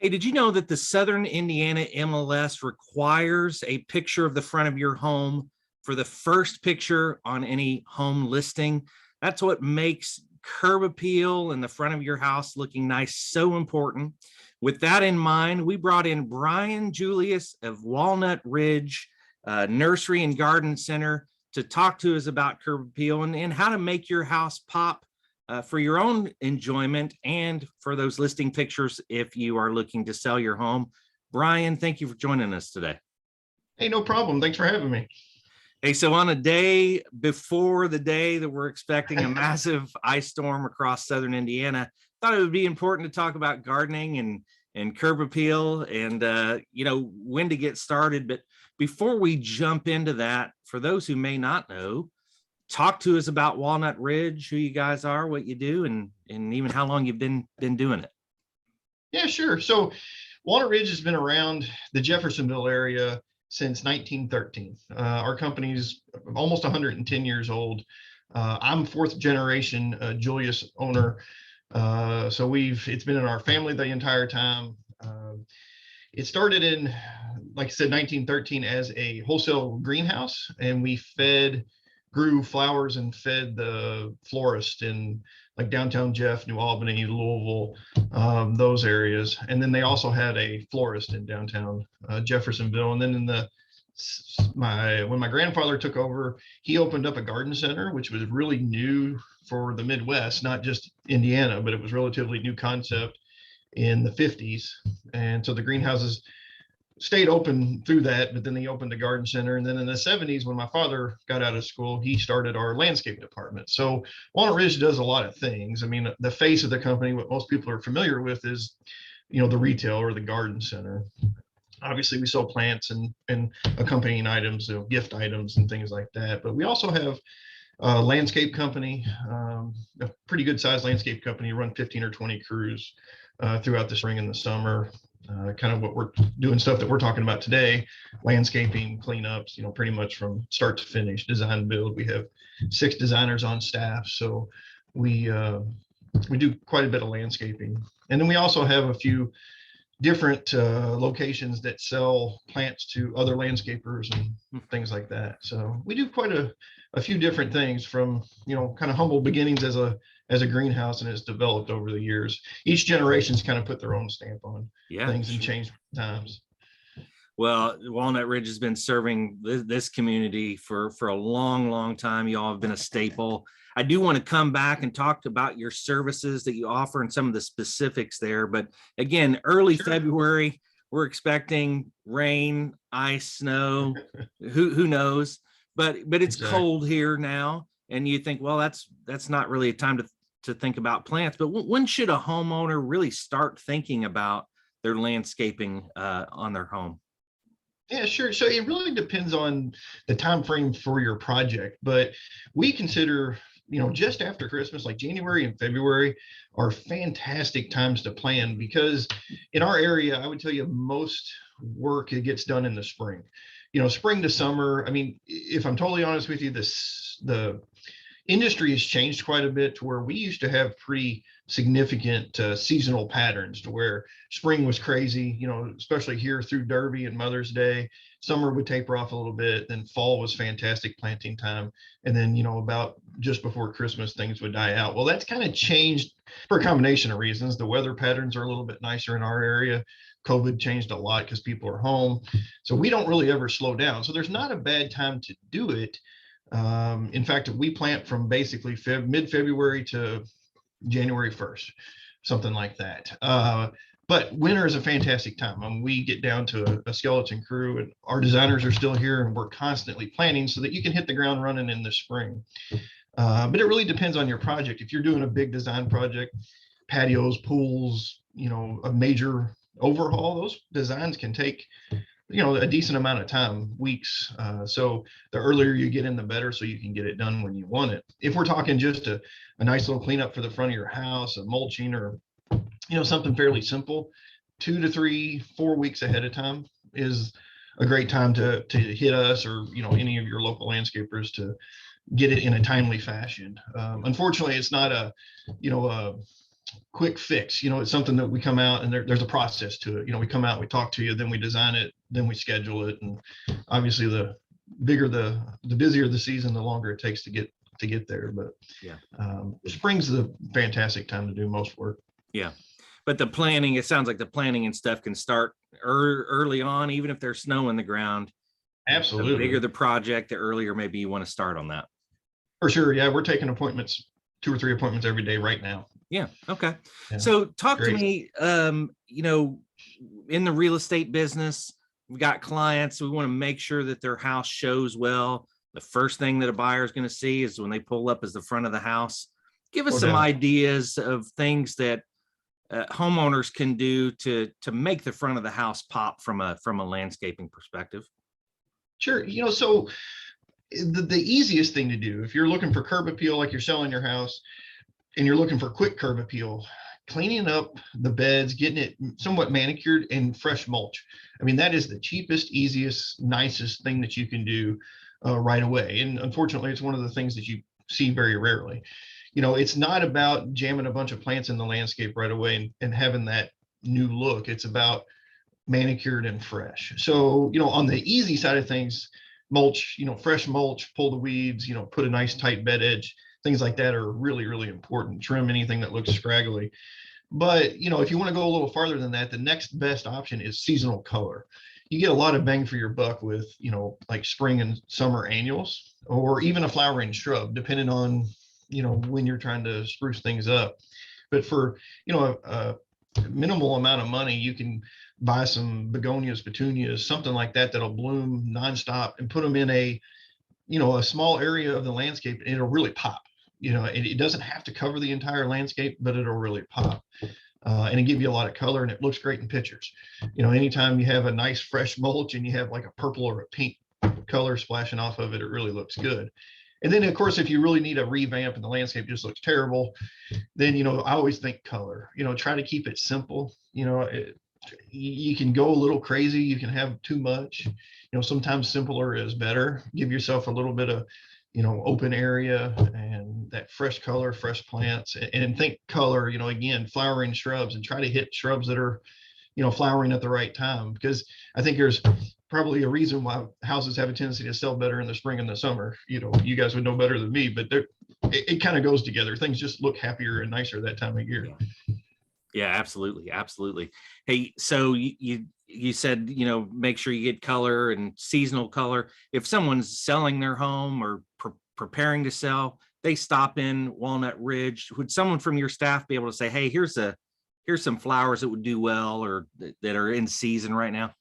Hey, did you know that the Southern Indiana MLS requires a picture of the front of your home for the first picture on any home listing? That's what makes curb appeal in the front of your house looking nice so important. With that in mind, we brought in Brian Julius of Walnut Ridge Nursery and Garden Center to talk to us about curb appeal and how to make your house pop for your own enjoyment and for those listing pictures if you are looking to sell your home. Brian, thank you for joining us today. Hey, no problem. Thanks for having me. Hey, so on a day before the day that we're expecting a massive ice storm across Southern Indiana, thought it would be important to talk about gardening and curb appeal and when to get started. But before we jump into that, for those who may not know, talk to us about Walnut Ridge, who you guys are, what you do, and even how long you've been doing it. Yeah, sure. So Walnut Ridge has been around the Jeffersonville area since 1913. Our company's almost 110 years old. I'm fourth generation Julius owner. So it's been in our family the entire time. It started in, like I said, 1913 as a wholesale greenhouse, and we grew flowers and fed the florist in like downtown Jeff, New Albany, Louisville, those areas. And then they also had a florist in downtown Jeffersonville. And then when my grandfather took over, he opened up a garden center, which was really new for the Midwest, not just Indiana, but it was relatively new concept in the 50s. And so the greenhouses stayed open through that, but then they opened the garden center. And then in the 70s, when my father got out of school, he started our landscape department. So Walnut Ridge does a lot of things. I mean, the face of the company, what most people are familiar with is, the retail or the garden center. Obviously, we sell plants and accompanying items, gift items and things like that. But we also have a landscape company, a pretty good sized landscape company, run 15 or 20 crews throughout the spring and the summer. Kind of what we're doing, stuff that we're talking about today, landscaping, cleanups, pretty much from start to finish, design build. We have 6 designers on staff, so we do quite a bit of landscaping. And then we also have a few different locations that sell plants to other landscapers and things like that. So we do quite a few different things from, kind of humble beginnings as a greenhouse, and it's developed over the years. Each generation's kind of put their own stamp on things and changed times. Well, Walnut Ridge has been serving this community for a long, long time. You all have been a staple. I do want to come back and talk about your services that you offer and some of the specifics there. But again, early February, we're expecting rain, ice, snow, who knows? But it's cold here now. And you think, well, that's not really a time to think about plants. But when should a homeowner really start thinking about their landscaping on their home? Yeah, sure. So it really depends on the time frame for your project, but we consider, just after Christmas, like January and February are fantastic times to plan, because in our area, I would tell you most work it gets done in the spring. Spring to summer. I mean, if I'm totally honest with you, the industry has changed quite a bit to where we used to have pretty significant seasonal patterns, to where spring was crazy, especially here through Derby and Mother's Day. Summer would taper off a little bit, then fall was fantastic planting time. And then, about just before Christmas, things would die out. Well, that's kind of changed for a combination of reasons. The weather patterns are a little bit nicer in our area. COVID changed a lot because people are home. So we don't really ever slow down. So there's not a bad time to do it. In fact, we plant from basically mid-February to January 1st, something like that. But winter is a fantastic time. We get down to a skeleton crew, and our designers are still here, and we're constantly planning so that you can hit the ground running in the spring. But it really depends on your project. If you're doing a big design project, patios, pools, a major overhaul, those designs can take a decent amount of time, weeks. So the earlier you get in, the better, so you can get it done when you want it. If we're talking just a nice little cleanup for the front of your house, a mulching, or something fairly simple, 2 to 3, 4 weeks ahead of time is a great time to hit us or any of your local landscapers to get it in a timely fashion. Unfortunately, it's not a quick fix. It's something that we come out and there's a process to it. We come out, we talk to you, then we design it, then we schedule it. And obviously the busier the season, the longer it takes to get there. But yeah, spring's the fantastic time to do most work. Yeah. But the planning, it sounds like the planning and stuff can start early on, even if there's snow in the ground. Absolutely. The bigger the project, the earlier maybe you want to start on that. For sure. Yeah. We're taking appointments, 2 or 3 appointments every day right now. Yeah. Okay. Yeah. So talk Great. to me, in the real estate business, we've got clients, we want to make sure that their house shows well. The first thing that a buyer is going to see is when they pull up is the front of the house. Give us some ideas of things that homeowners can do to make the front of the house pop from a landscaping perspective. Sure. So the easiest thing to do, if you're looking for curb appeal, like you're selling your house and you're looking for quick curb appeal, cleaning up the beds, getting it somewhat manicured, and fresh mulch. I mean, that is the cheapest, easiest, nicest thing that you can do right away. And unfortunately, it's one of the things that you see very rarely. It's not about jamming a bunch of plants in the landscape right away and having that new look. It's about manicured and fresh. So, on the easy side of things, mulch, fresh mulch, pull the weeds, put a nice tight bed edge, things like that are really, really important. Trim anything that looks scraggly. But, if you want to go a little farther than that, the next best option is seasonal color. You get a lot of bang for your buck with, like spring and summer annuals, or even a flowering shrub, depending on, when you're trying to spruce things up. But for, a minimal amount of money, you can buy some begonias, petunias, something like that, that'll bloom nonstop, and put them in a small area of the landscape, and it'll really pop. It doesn't have to cover the entire landscape, but it'll really pop. And it gives you a lot of color, and it looks great in pictures. Anytime you have a nice fresh mulch and you have like a purple or a pink color splashing off of it, it really looks good. And then, of course, if you really need a revamp and the landscape just looks terrible, then, I always think color. Try to keep it simple. You can go a little crazy. You can have too much. Sometimes simpler is better. Give yourself a little bit of, open area and that fresh color, fresh plants, and think color, again, flowering shrubs, and try to hit shrubs that are, flowering at the right time, because I think there's probably a reason why houses have a tendency to sell better in the spring and the summer. You guys would know better than me, but it kind of goes together. Things just look happier and nicer that time of year. Yeah, absolutely. Absolutely. Hey, so you said, make sure you get color and seasonal color. If someone's selling their home or preparing to sell, they stop in Walnut Ridge, would someone from your staff be able to say, hey, here's some flowers that would do well, or that are in season right now?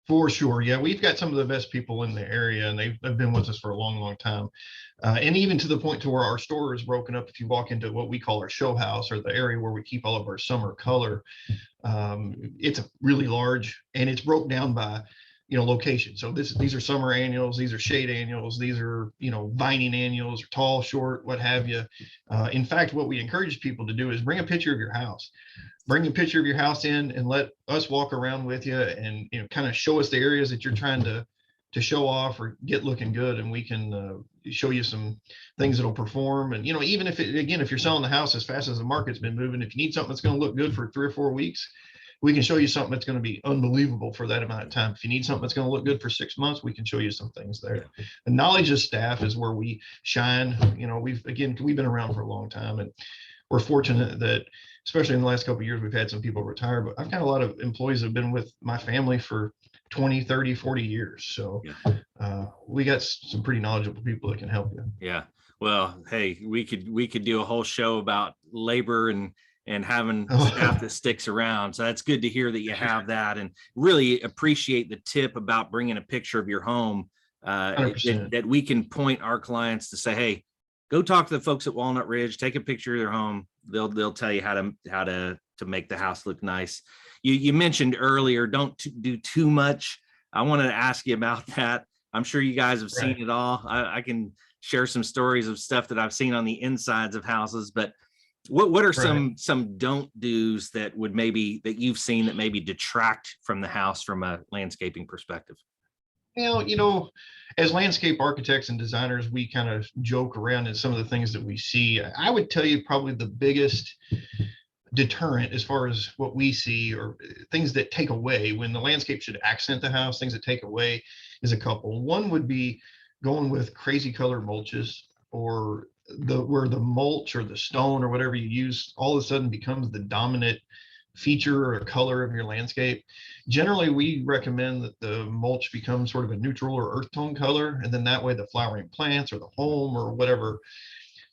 For sure. Yeah, we've got some of the best people in the area, and they've been with us for a long, long time. And even to the point to where our store is broken up. If you walk into what we call our show house, or the area where we keep all of our summer color, it's really large, and it's broke down by, location. So these are summer annuals, these are shade annuals, these are, vining annuals, or tall, short, what have you. In fact, what we encourage people to do is bring a picture of your house. Bring a picture of your house in and let us walk around with you, and kind of show us the areas that you're trying to show off or get looking good, and we can show you some things that'll perform. And even if you're selling the house as fast as the market's been moving, if you need something that's going to look good for 3 or 4 weeks, we can show you something that's going to be unbelievable for that amount of time. If you need something that's going to look good for 6 months, we can show you some things there. Yeah. The knowledge of staff is where we shine. We've been around for a long time, and we're fortunate that, especially in the last couple of years, we've had some people retire, but I've got a lot of employees that have been with my family for 20, 30, 40 years. So we got some pretty knowledgeable people that can help you. Yeah. Well, hey, we could do a whole show about labor and having staff that sticks around. So that's good to hear that you have that, and really appreciate the tip about bringing a picture of your home that we can point our clients to say, hey, go talk to the folks at Walnut Ridge, take a picture of their home. They'll tell you how to make the house look nice. You mentioned earlier, don't do too much. I wanted to ask you about that. I'm sure you guys have seen it all. I can share some stories of stuff that I've seen on the insides of houses, but what are some don't do's that you've seen that maybe detract from the house from a landscaping perspective? As landscape architects and designers, we kind of joke around at some of the things that we see. I would tell you probably the biggest deterrent as far as what we see, or things that take away when the landscape should accent the house. Things that take away is a couple. One would be going with crazy color mulches, or where the mulch or the stone or whatever you use all of a sudden becomes the dominant feature or color of your landscape. Generally, we recommend that the mulch becomes sort of a neutral or earth tone color, and then that way the flowering plants or the home or whatever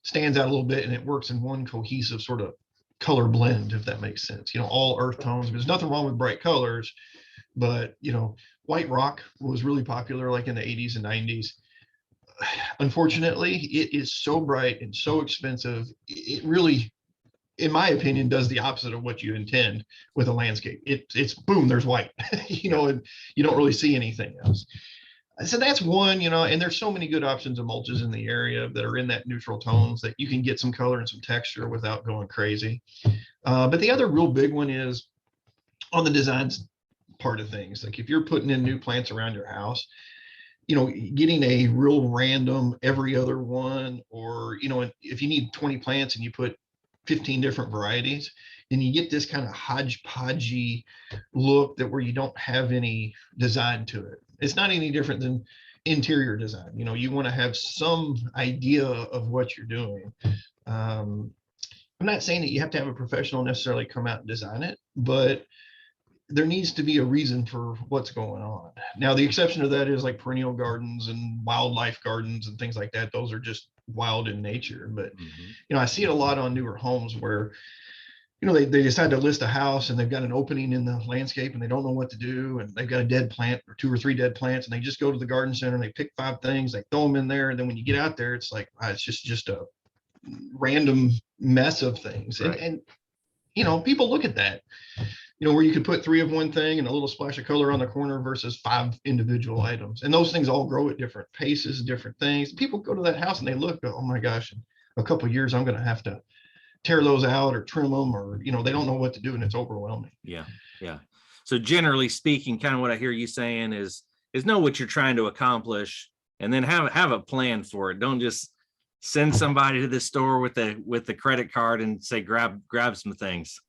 stands out a little bit, and it works in one cohesive sort of color blend, if that makes sense. All earth tones. There's nothing wrong with bright colors, but white rock was really popular like in the 80s and 90s. Unfortunately, it is so bright and so expensive. It really, in my opinion, does the opposite of what you intend with a landscape. It's boom, there's white, and you don't really see anything else. So that's one, and there's so many good options of mulches in the area that are in that neutral tones that you can get some color and some texture without going crazy. But the other real big one is on the designs part of things. Like if you're putting in new plants around your house, getting a real random every other one, or, if you need 20 plants and you put 15 different varieties, then you get this kind of hodgepodgey look that where you don't have any design to it. It's not any different than interior design. You want to have some idea of what you're doing. I'm not saying that you have to have a professional necessarily come out and design it, but there needs to be a reason for what's going on. Now, the exception to that is like perennial gardens and wildlife gardens and things like that. Those are just wild in nature. But, I see it a lot on newer homes where, they decide to list a house and they've got an opening in the landscape and they don't know what to do. And they've got a dead plant or 2 or 3 dead plants, and they just go to the garden center and they pick 5 things, they throw them in there. And then when you get out there, it's like, it's just a random mess of things. Right. And people look at that, where you could put 3 of one thing and a little splash of color on the corner versus 5 individual items. And those things all grow at different paces, different things. People go to that house and they look, oh my gosh, in a couple of years, I'm going to have to tear those out or trim them, or, they don't know what to do, and it's overwhelming. Yeah. Yeah. So generally speaking, kind of what I hear you saying is know what you're trying to accomplish, and then have a plan for it. Don't just send somebody to the store with the credit card and say, grab some things.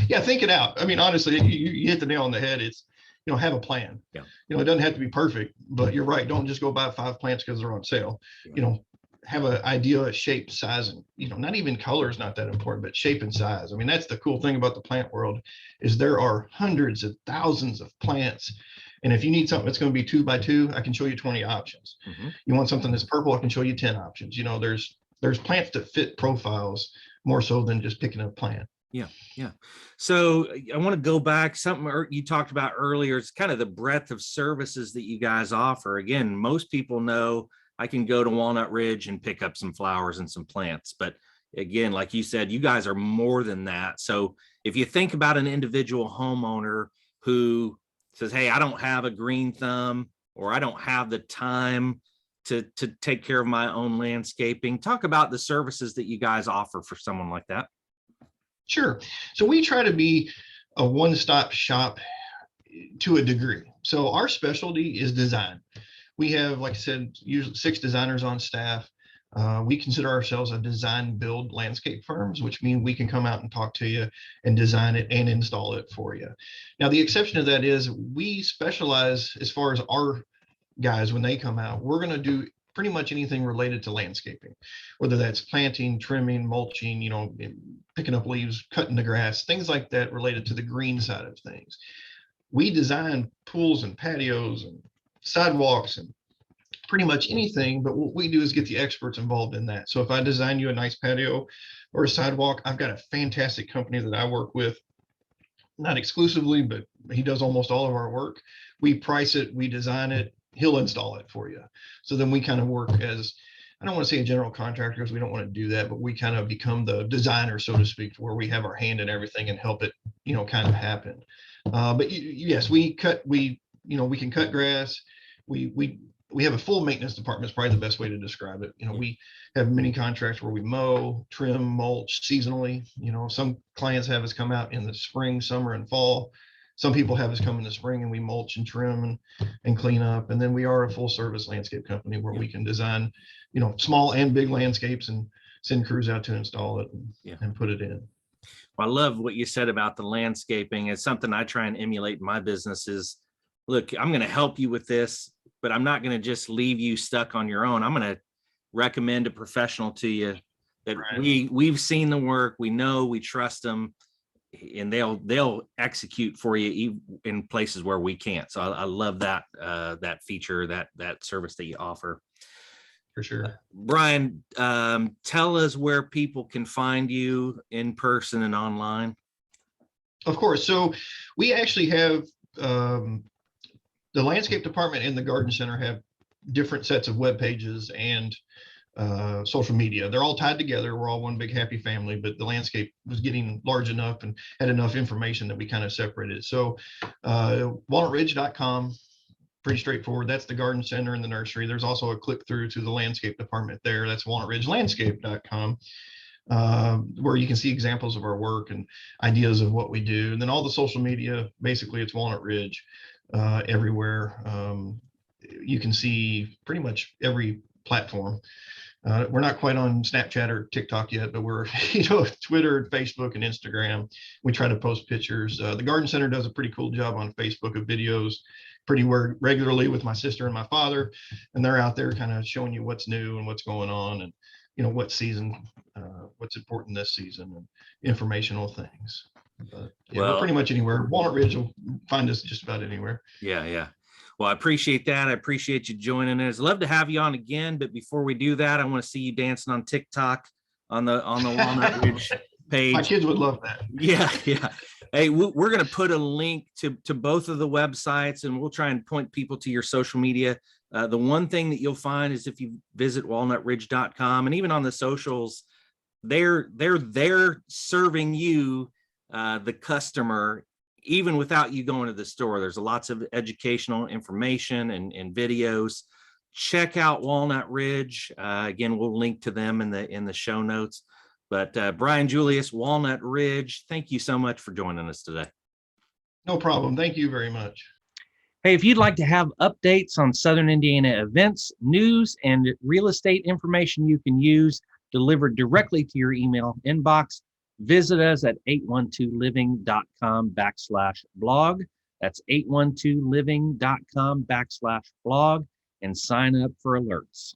Yeah, think it out. I mean, honestly, you hit the nail on the head. It's, have a plan. Yeah. It doesn't have to be perfect, but you're right. Don't just go buy 5 plants because they're on sale. Yeah. Have an idea of shape, size, and, not even color is not that important, but shape and size. I mean, that's the cool thing about the plant world, is there are hundreds of thousands of plants. And if you need something that's going to be 2 by 2, I can show you 20 options. You want something that's purple, I can show you 10 options. There's plants that fit profiles more so than just picking a plant. Yeah. So I want to go back, something you talked about earlier. It's kind of the breadth of services that you guys offer. Again, most people know I can go to Walnut Ridge and pick up some flowers and some plants. But again, like you said, you guys are more than that. So if you think about an individual homeowner who says, hey, I don't have a green thumb, or I don't have the time to take care of my own landscaping, talk about the services that you guys offer for someone like that. Sure. So we try to be a one-stop shop to a degree. So our specialty is design. We have, like I said, usually 6 designers on staff. We consider ourselves a design build landscape firms, which means we can come out and talk to you and design it and install it for you. Now, the exception to that is we specialize, as far as our guys, when they come out, we're going to do pretty much anything related to landscaping, whether that's planting, trimming, mulching, picking up leaves, cutting the grass, things like that related to the green side of things. We design pools and patios and sidewalks and pretty much anything, but what we do is get the experts involved in that. So if I design you a nice patio or a sidewalk, I've got a fantastic company that I work with, not exclusively, but he does almost all of our work. We price it, we design it, he'll install it for you. So then we kind of work as, I don't want to say a general contractor because we don't want to do that, but we kind of become the designer, so to speak, where we have our hand in everything and help it, kind of happen. But yes, we can cut grass. We have a full maintenance department, is probably the best way to describe it. We have many contracts where we mow, trim, mulch seasonally. Some clients have us come out in the spring, summer, and fall. Some people have us come in the spring and we mulch and trim and clean up. And then we are a full service landscape company where we can design, small and big landscapes and send crews out to install it and put it in. I love what you said about the landscaping. It's something I try and emulate in my business is, look, I'm going to help you with this, but I'm not going to just leave you stuck on your own. I'm going to recommend a professional to you that Right. we've seen the work, we know, we trust them, and they'll execute for you in places where we can't. So I love that that feature, that service that you offer. For sure. Brian, tell us where people can find you in person and online. Of course. So we actually have the landscape department and the garden center have different sets of web pages and social media. They're all tied together. We're all one big happy family, but the landscape was getting large enough and had enough information that we kind of separated. So walnutridge.com, pretty straightforward. That's the garden center and the nursery. There's also a click through to the landscape department there. That's walnutridgelandscape.com. Where you can see examples of our work and ideas of what we do. And then all the social media, basically it's Walnut Ridge everywhere. You can see pretty much every platform. We're not quite on Snapchat or TikTok yet, but we're, Twitter, Facebook, and Instagram. We try to post pictures. The Garden Center does a pretty cool job on Facebook of videos pretty regularly with my sister and my father. And they're out there kind of showing you what's new and what's going on and, what season, what's important this season and informational things. But yeah, we're pretty much anywhere. Walnut Ridge will find us just about anywhere. Yeah. Well, I appreciate that. I appreciate you joining us. Love to have you on again, but before we do that, I want to see you dancing on TikTok on the Walnut Ridge page. My kids would love that. Yeah. Hey, we're going to put a link to both of the websites, and we'll try and point people to your social media. The one thing that you'll find is if you visit walnutridge.com, and even on the socials, they're serving you, the customer, even without you going to the store. There's lots of educational information and videos. Check out Walnut Ridge. Again, we'll link to them in the show notes. But Brian, Julius, Walnut Ridge, thank you so much for joining us today. No problem. Thank you very much. Hey, if you'd like to have updates on Southern Indiana events, news, and real estate information you can use delivered directly to your email inbox, visit us at 812living.com/blog. That's 812living.com/blog, and sign up for alerts.